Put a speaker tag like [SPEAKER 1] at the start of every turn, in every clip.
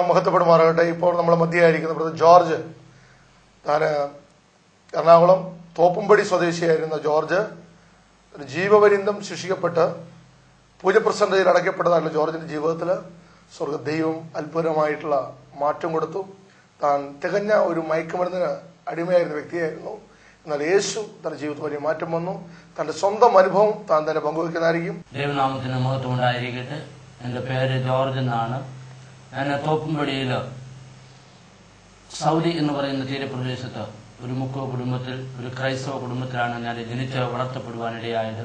[SPEAKER 1] മഹത്വപ്പെടുമാറാകട്ടെ. ഇപ്പോൾ നമ്മൾ മധ്യയായിരിക്കുന്ന brother George, താൻ എറണാകുളം തോപ്പുംപടി സ്വദേശിയായിരുന്ന ജോർജ് ജീവപര്യന്തം ശിക്ഷിക്കപ്പെട്ട് പൂജപ്രസന്നതയിൽ അടയ്ക്കപ്പെട്ടതായിട്ടുള്ള ജോർജിന്റെ ജീവിതത്തിൽ ദൈവം അത്ഭുതമായിട്ടുള്ള മാറ്റം കൊടുത്തു. താൻ തികഞ്ഞ ഒരു മയക്കുമരുന്നിന് അടിമയായിരുന്ന വ്യക്തിയായിരുന്നു. എന്നാൽ യേശു തന്റെ ജീവിതത്തിൽ വലിയ മാറ്റം വന്നു. തന്റെ സ്വന്തം അനുഭവം താൻ തന്നെ പങ്കുവയ്ക്കുന്നതായിരിക്കും.
[SPEAKER 2] ദൈവനാമത്തിന് മഹത്വം ഉണ്ടായിരിക്കട്ടെ. എന്റെ പേര് ജോർജ് എന്നാണ്. ഞാൻ തോപ്പുംപടിയിൽ സൗദി എന്ന് പറയുന്ന തീരപ്രദേശത്ത് ഒരു മുക്കോ കുടുംബത്തിൽ, ഒരു ക്രൈസ്തവ കുടുംബത്തിലാണ് ഞാൻ ജനിച്ച് വളർത്തപ്പെടുവാനിടയായത്.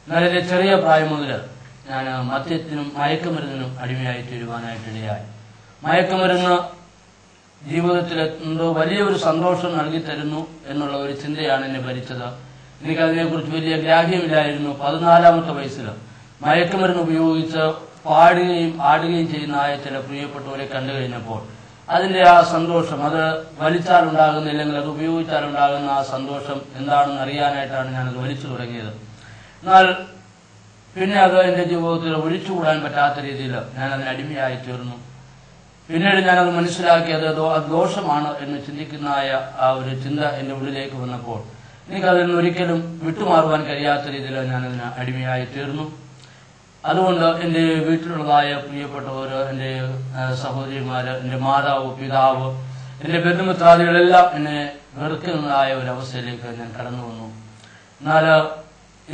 [SPEAKER 2] എന്നാൽ എന്റെ ചെറിയ പ്രായം മുതൽ ഞാൻ മദ്യത്തിനും മയക്കുമരുന്നിനും അടിമയായി തീരുവാനായിട്ടിടയായി. മയക്കുമരുന്ന് ജീവിതത്തിൽ എന്തോ വലിയൊരു സന്തോഷം നൽകി തരുന്നു എന്നുള്ള ഒരു ചിന്തയാണ് എന്നെ ഭരിച്ചത്. എനിക്കതിനെക്കുറിച്ച് വലിയ ഗ്രാഹ്യമില്ലായിരുന്നു. 14-ാമത്തെ വയസ്സിൽ മയക്കുമരുന്ന് ഉപയോഗിച്ച് പാടുകയും ആടുകയും ചെയ്യുന്ന ചില പ്രിയപ്പെട്ടവരെ കണ്ടു കഴിഞ്ഞപ്പോൾ അതിന്റെ ആ സന്തോഷം, അത് വലിച്ചാലുണ്ടാകുന്നില്ലെങ്കിൽ അത് ഉപയോഗിച്ചാലുണ്ടാകുന്ന ആ സന്തോഷം എന്താണെന്ന് അറിയാനായിട്ടാണ് ഞാനത് വലിച്ചു തുടങ്ങിയത്. എന്നാൽ പിന്നെ അത് എന്റെ ജീവിതത്തിൽ ഒഴിച്ചുകൂടാൻ പറ്റാത്ത രീതിയിൽ ഞാൻ അതിന് അടിമയായി തീർന്നു. പിന്നീട് ഞാനത് മനസ്സിലാക്കിയത് ദോഷമാണ് എന്ന് ചിന്തിക്കുന്ന ആ ഒരു ചിന്ത എന്റെ ഉള്ളിലേക്ക് വന്നപ്പോൾ എനിക്കതിൽ നിന്ന് ഒരിക്കലും വിട്ടുമാറുവാൻ കഴിയാത്ത രീതിയിൽ ഞാനതിന് അടിമയായി തീർന്നു. അതുകൊണ്ട് എൻ്റെ വീട്ടിലുള്ളതായ പ്രിയപ്പെട്ടവർ, എൻ്റെ സഹോദരിമാര്, എൻ്റെ മാതാവ്, പിതാവ്, എൻ്റെ ബന്ധുമിത്രാദികളെല്ലാം എന്നെ വെറുക്കുന്നതായ ഒരു അവസ്ഥയിലേക്ക് ഞാൻ കടന്നു വന്നു. എന്നാൽ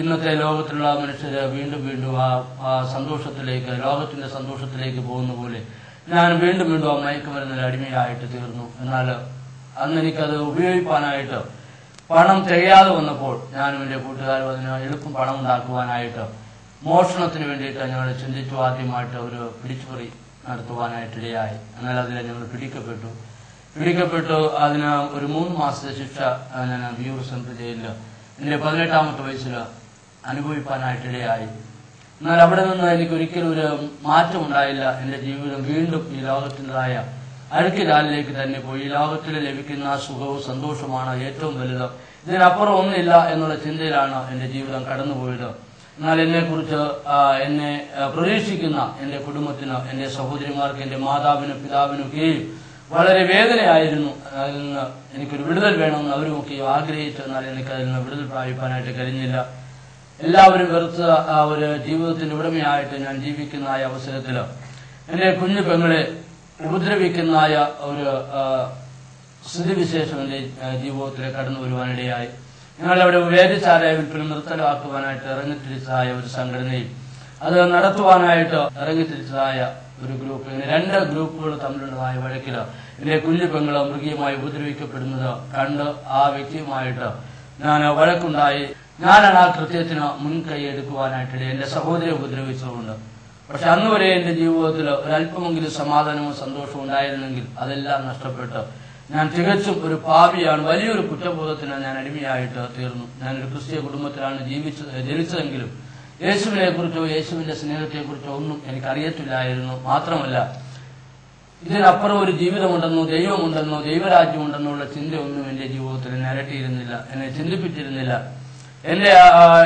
[SPEAKER 2] ഇന്നത്തെ ലോകത്തിലുള്ള മനുഷ്യര് വീണ്ടും വീണ്ടും ആ സന്തോഷത്തിലേക്ക്, ലോകത്തിന്റെ സന്തോഷത്തിലേക്ക് പോകുന്ന പോലെ ഞാൻ വീണ്ടും വീണ്ടും ആ മയക്കുമരുന്നിന് അടിമയായിട്ട് തീർന്നു. എന്നാൽ അന്ന് എനിക്കത് ഉപയോഗിക്കാനായിട്ട് പണം തികയാതെ വന്നപ്പോൾ ഞാനും എൻ്റെ കൂട്ടുകാരും അതിന് എളുപ്പം പണം ഉണ്ടാക്കുവാനായിട്ട് മോഷണത്തിന് വേണ്ടിയിട്ട് ഞങ്ങൾ ചിന്തിച്ചു. ആദ്യമായിട്ട് ഒരു പിടിച്ചുപറി നടത്തുവാനായിട്ടിടയായി. എന്നാൽ അതിൽ ഞങ്ങൾ പിടിക്കപ്പെട്ടു. അതിന് ഒരു 3 മാസത്തെ ശിക്ഷ ഞാൻ വിയൂർ സെൻട്രൽ ജയിലിൽ എൻ്റെ 18-ാമത്തെ വയസ്സിൽ അനുഭവിക്കാനായിട്ടിടയായി. എന്നാൽ അവിടെ നിന്ന് എനിക്ക് ഒരിക്കലും ഒരു മാറ്റം ഉണ്ടായില്ല. എൻ്റെ ജീവിതം വീണ്ടും ഈ ലോകത്തിൻ്റെതായ അഴുക്കിലാലിലേക്ക് തന്നെ പോയി. ഈ ലോകത്തിൽ ലഭിക്കുന്ന സുഖവും സന്തോഷമാണ് ഏറ്റവും വലുത്, ഇതിനപ്പുറം ഒന്നില്ല എന്നുള്ള ചിന്തയിലാണ് എൻ്റെ ജീവിതം കടന്നുപോയത്. എന്നാൽ എന്നെക്കുറിച്ച് എന്നെ പ്രതീക്ഷിക്കുന്ന എൻ്റെ കുടുംബത്തിന്, എൻ്റെ സഹോദരിമാർക്ക്, എൻ്റെ മാതാവിനും പിതാവിനൊക്കെയും വളരെ വേദനയായിരുന്നു. അതിൽ നിന്ന് എനിക്കൊരു വിടുതൽ വേണമെന്ന് അവരുമൊക്കെയും ആഗ്രഹിച്ചു. എന്നാൽ എനിക്ക് അതിൽ നിന്ന് വിടുതൽ പ്രാപിക്കാനായിട്ട് കഴിഞ്ഞില്ല. എല്ലാവരും വെറുത്ത ആ ഒരു ജീവിതത്തിന്റെ ഉടമയായിട്ട് ഞാൻ ജീവിക്കുന്ന അവസരത്തിൽ എൻ്റെ കുഞ്ഞു പെങ്ങളെ ഉപദ്രവിക്കുന്ന ഒരു സ്ഥിതിവിശേഷം എൻ്റെ ജീവിതത്തിൽ കടന്നു വരുവാനിടയായി. ഞങ്ങളവിടെ വേദിച്ചാരായ വിൽപ്പന നിർത്തലാക്കുവാനായിട്ട് ഇറങ്ങിത്തിരിച്ചതായ ഒരു സംഘടനയും അത് നടത്തുവാനായിട്ട് ഇറങ്ങിത്തിരിച്ചതായ ഒരു ഗ്രൂപ്പ്, ഇങ്ങനെ 2 ഗ്രൂപ്പുകൾ തമ്മിലുള്ളതായ വഴക്കിൽ എൻ്റെ കുഞ്ഞു പെങ്ങള് മൃഗീയമായി ഉപദ്രവിക്കപ്പെടുന്നത് കണ്ട് ആ വ്യക്തിയുമായിട്ട് ഞാൻ വഴക്കുണ്ടായി. ഞാനാണ് ആ കൃത്യത്തിന് മുൻകൈ എടുക്കുവാനായിട്ട് എൻ്റെ സഹോദരിയെ ഉപദ്രവിച്ചതുകൊണ്ട്. പക്ഷെ അന്ന് വരെ എൻ്റെ ജീവിതത്തിൽ ഒരല്പമെങ്കിലും സമാധാനവും സന്തോഷവും ഉണ്ടായിരുന്നെങ്കിൽ അതെല്ലാം നഷ്ടപ്പെട്ട് ഞാൻ തികച്ചും ഒരു പാപിയാണ്, വലിയൊരു കുറ്റബോധത്തിന് ഞാൻ അടിമയായിട്ട് തീർന്നു. ഞാനൊരു ക്രിസ്തീയ കുടുംബത്തിലാണ് ജനിച്ചതെങ്കിലും യേശുവിനെ കുറിച്ചോ യേശുവിന്റെ സ്നേഹത്തെക്കുറിച്ചോ ഒന്നും എനിക്കറിയത്തില്ലായിരുന്നു. മാത്രമല്ല ഇതിനപ്പുറം ഒരു ജീവിതമുണ്ടെന്നോ ദൈവമുണ്ടെന്നോ ദൈവരാജ്യമുണ്ടെന്നുള്ള ചിന്തയൊന്നും എൻ്റെ ജീവിതത്തിൽ എന്നെ അലട്ടിയിരുന്നില്ല, എന്നെ ചിന്തിപ്പിച്ചിരുന്നില്ല.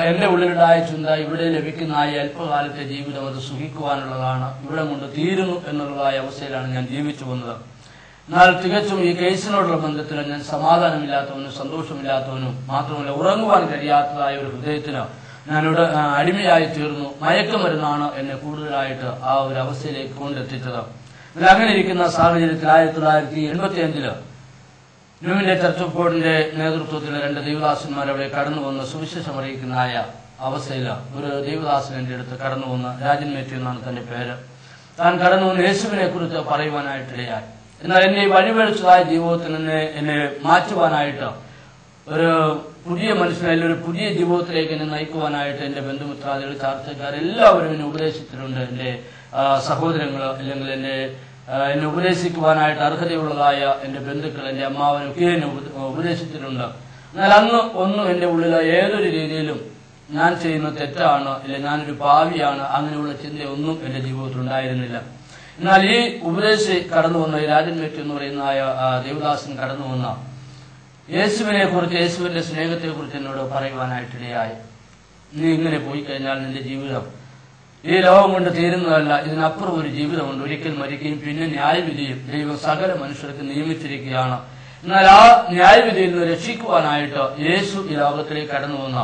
[SPEAKER 2] എന്റെ ഉള്ളിലുണ്ടായ ചിന്ത ഇവിടെ ലഭിക്കുന്ന അല്പകാലത്തെ ജീവിതം അത് സുഖിക്കുവാനുള്ളതാണ്, ഇവിടെ കൊണ്ട് തീരുന്നു എന്നുള്ളതായ അവസ്ഥയിലാണ് ഞാൻ ജീവിച്ചു വന്നത്. എന്നാൽ തികച്ചും ഈ കേസിനോടുള്ള ബന്ധത്തിൽ ഞാൻ സമാധാനമില്ലാത്തവനും സന്തോഷമില്ലാത്തവനും മാത്രമല്ല ഉറങ്ങുവാൻ കഴിയാത്തതായ ഒരു ഹൃദയത്തിന് ഞാനിവിടെ അടിമയായി തീർന്നു. മയക്കുമരുന്നാണ് എന്നെ കൂടുതലായിട്ട് ആ ഒരു അവസ്ഥയിലേക്ക് കൊണ്ടെത്തിച്ചത്. അങ്ങനെ ഇരിക്കുന്ന സാഹചര്യത്തിൽ 1985 ന്യൂവിന്റെ ചർച്ച് ഓഫ് ഗോഡിന്റെ നേതൃത്വത്തിൽ 2 ദൈവദാസന്മാർ അവിടെ കടന്നു വന്ന് സുവിശേഷം അറിയിക്കുന്നതായ അവസ്ഥയിൽ ഒരു ദൈവദാസൻ എന്റെ അടുത്ത് കടന്നു വന്ന്, രാജൻ മേത്യു എന്നാണ് തന്റെ പേര്, താൻ കടന്നു വന്ന് യേശുവിനെ കുറിച്ച് പറയുവാനായിട്ടിടയായി. എന്നാൽ എന്നെ വഴിപഴിച്ചതായ ജീവിതത്തിൽ എന്നെ മാറ്റുവാനായിട്ട്, ഒരു പുതിയ മനുഷ്യനെ, ഒരു പുതിയ ജീവിതത്തിലേക്ക് എന്നെ നയിക്കുവാനായിട്ട് എന്റെ ബന്ധുമിത്രാദികൾ, ചാർച്ചക്കാർ എല്ലാവരും എന്നെ ഉപദേശിച്ചിട്ടുണ്ട്. എന്റെ സഹോദരങ്ങൾ, അല്ലെങ്കിൽ എന്നെ ഉപദേശിക്കുവാനായിട്ട് അർഹതയുള്ളതായ എന്റെ ബന്ധുക്കൾ, എന്റെ അമ്മാവനൊക്കെ എന്നെ ഉപദേശിച്ചിട്ടുണ്ട്. എന്നാൽ അന്ന് ഒന്നും എന്റെ ഉള്ളിൽ ഏതൊരു രീതിയിലും ഞാൻ ചെയ്യുന്ന തെറ്റാണ്, ഇല്ല ഞാനൊരു പാവിയാണ്, അങ്ങനെയുള്ള ചിന്തയൊന്നും എന്റെ ജീവിതത്തിൽ ഉണ്ടായിരുന്നില്ല. എന്നാൽ ഈ ഉപദേശി കടന്നു വന്ന, ഈ രാജൻ മേത്യു എന്ന് പറയുന്ന ദേവദാസൻ കടന്നു വന്ന യേശുവിനെ കുറിച്ച്, യേശുവിന്റെ സ്നേഹത്തെ കുറിച്ച് എന്നോട് പറയുവാനായിട്ടിടയായി. നീ ഇങ്ങനെ പോയി കഴിഞ്ഞാൽ നിന്റെ ജീവിതം ഈ ലോകം കൊണ്ട് തീരുന്നതല്ല, ഇതിനപ്പുറം ഒരു ജീവിതമുണ്ട്. ഒരിക്കൽ മരിക്കുകയും പിന്നെ ന്യായവിധിയും ദൈവം സകല മനുഷ്യർക്ക് നിയമിച്ചിരിക്കുകയാണ്. എന്നാൽ ആ ന്യായവിധിയിൽ നിന്ന് രക്ഷിക്കുവാനായിട്ട് യേശു ഈ ലോകത്തിലേക്ക് കടന്നു വന്ന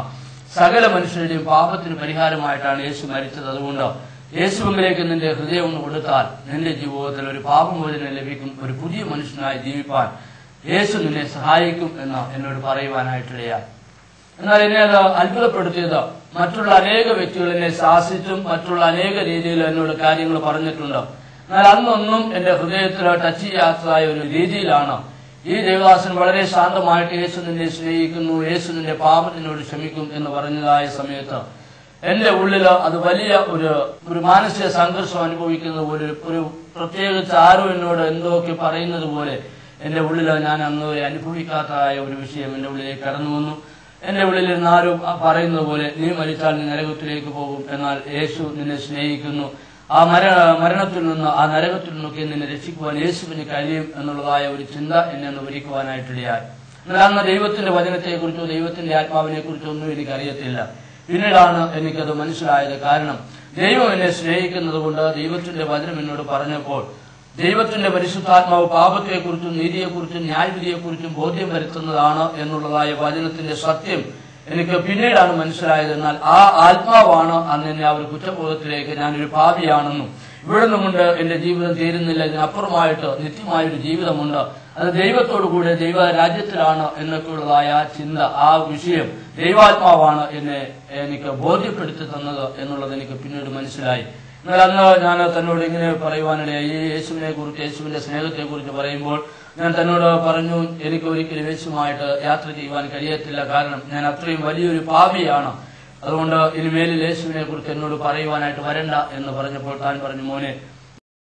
[SPEAKER 2] സകല മനുഷ്യരുടെയും പാപത്തിന് പരിഹാരമായിട്ടാണ് യേശു മരിച്ചത്. അതുകൊണ്ട് യേശുവിലേക്ക് നിന്റെ ഹൃദയം ഒന്ന് കൊടുത്താൽ നിന്റെ ജീവിതത്തിൽ ഒരു പാപമോചനം ലഭിക്കും, ഒരു പുതിയ മനുഷ്യനായി ജീവിപ്പാൻ യേശു നിന്നെ സഹായിക്കും എന്ന് എന്നോട് പറയുവാനായിട്ടിടയായി. എന്നാൽ എന്നെ അത് അത്ഭുതപ്പെടുത്തിയത്, മറ്റുള്ള അനേക വ്യക്തികൾ എന്നെ ശാസിച്ചും മറ്റുള്ള അനേക രീതിയിൽ എന്നോട് കാര്യങ്ങൾ പറഞ്ഞിട്ടുണ്ട്. എന്നാൽ അന്നൊന്നും എന്റെ ഹൃദയത്തിൽ ടച്ച് ചെയ്യാത്തതായ ഒരു രീതിയിലാണ് ഈ ദേവദാസൻ വളരെ ശാന്തമായിട്ട് യേശു നിന്നെ സ്നേഹിക്കുന്നു, യേശു നിന്റെ പാപത്തിനോട് ക്ഷമിക്കും എന്ന് പറഞ്ഞതായ സമയത്ത് എന്റെ ഉള്ളിൽ അത് വലിയ ഒരു മാനസിക സംഘർഷം അനുഭവിക്കുന്നത് പോലെ, ഒരു പ്രത്യേകിച്ച് ആരോ എന്നോട് എന്തൊക്കെ പറയുന്നത് പോലെ എന്റെ ഉള്ളിൽ ഞാൻ അന്ന് അനുഭവിക്കാത്തതായ ഒരു വിഷയം എന്റെ ഉള്ളിലേക്ക് കടന്നു വന്നു. എന്റെ ഉള്ളിൽ നിന്ന് ആരും പറയുന്നത് പോലെ നീ മരിച്ചാൽ നീ നരകത്തിലേക്ക് പോകും, എന്നാൽ യേശു നിന്നെ സ്നേഹിക്കുന്നു, ആ മരണത്തിൽ നിന്ന്, ആ നരകത്തിൽ നിന്നൊക്കെ നിന്നെ രക്ഷിക്കുവാൻ യേശുവിന് കഴിയും എന്നുള്ളതായ ഒരു ചിന്ത എന്നെ ഒന്ന് ഒരുക്കുവാനായിട്ടിടയായി. എന്നാൽ അന്ന് ദൈവത്തിന്റെ വചനത്തെക്കുറിച്ചോ ദൈവത്തിന്റെ ആത്മാവിനെ കുറിച്ചോ ഒന്നും എനിക്കറിയത്തില്ല. പിന്നീടാണ് എനിക്കത് മനസ്സിലായത്. കാരണം ദൈവം എന്നെ സ്നേഹിക്കുന്നത് കൊണ്ട് ദൈവത്തിന്റെ വചനം എന്നോട് പറഞ്ഞപ്പോൾ ദൈവത്തിന്റെ പരിശുദ്ധാത്മാവ് പാപത്തെക്കുറിച്ചും നീതിയെക്കുറിച്ചും ന്യായവിധിയെക്കുറിച്ചും ബോധ്യം വരുത്തുന്നതാണ് എന്നുള്ളതായ വചനത്തിന്റെ സത്യം എനിക്ക് പിന്നീടാണ് മനസ്സിലായത്. എന്നാൽ ആ ആത്മാവാണ് അന്ന് എന്നെ ആ ഒരു കുറ്റബോധത്തിലേക്ക്, ഞാനൊരു പാപിയാണെന്നും ഇവിടെ നിന്നുകൊണ്ട് എന്റെ ജീവിതം തീരുന്നില്ല, ഇതിനപ്പുറമായിട്ട് നിത്യമായൊരു ജീവിതമുണ്ട്, അത് ദൈവത്തോടു കൂടെ ദൈവ രാജ്യത്തിലാണ് എന്നൊക്കെയുള്ളതായ ആ ചിന്ത, ആ വിഷയം ദൈവാത്മാവാണ് എനിക്ക് ബോധ്യപ്പെടുത്തി തന്നത് എന്നുള്ളത് എനിക്ക് പിന്നീട് മനസ്സിലായി. എന്നാൽ അന്ന് ഞാൻ തന്നോട് ഇങ്ങനെ പറയുവാനിടയായി, ഈ യേശുവിനെ കുറിച്ച്, യേശുവിന്റെ സ്നേഹത്തെ കുറിച്ച് പറയുമ്പോൾ ഞാൻ തന്നോട് പറഞ്ഞു, എനിക്ക് ഒരിക്കലും യേശുവുമായിട്ട് യാത്ര ചെയ്യുവാൻ കഴിയത്തില്ല, കാരണം ഞാൻ അത്രയും വലിയൊരു പാപിയാണ്, അതുകൊണ്ട് ഇനിമേലിൽ യേശുവിനെ കുറിച്ച് എന്നോട് പറയുവാനായിട്ട് വരണ്ട എന്ന് പറഞ്ഞപ്പോൾ താൻ പറഞ്ഞു, മോനെ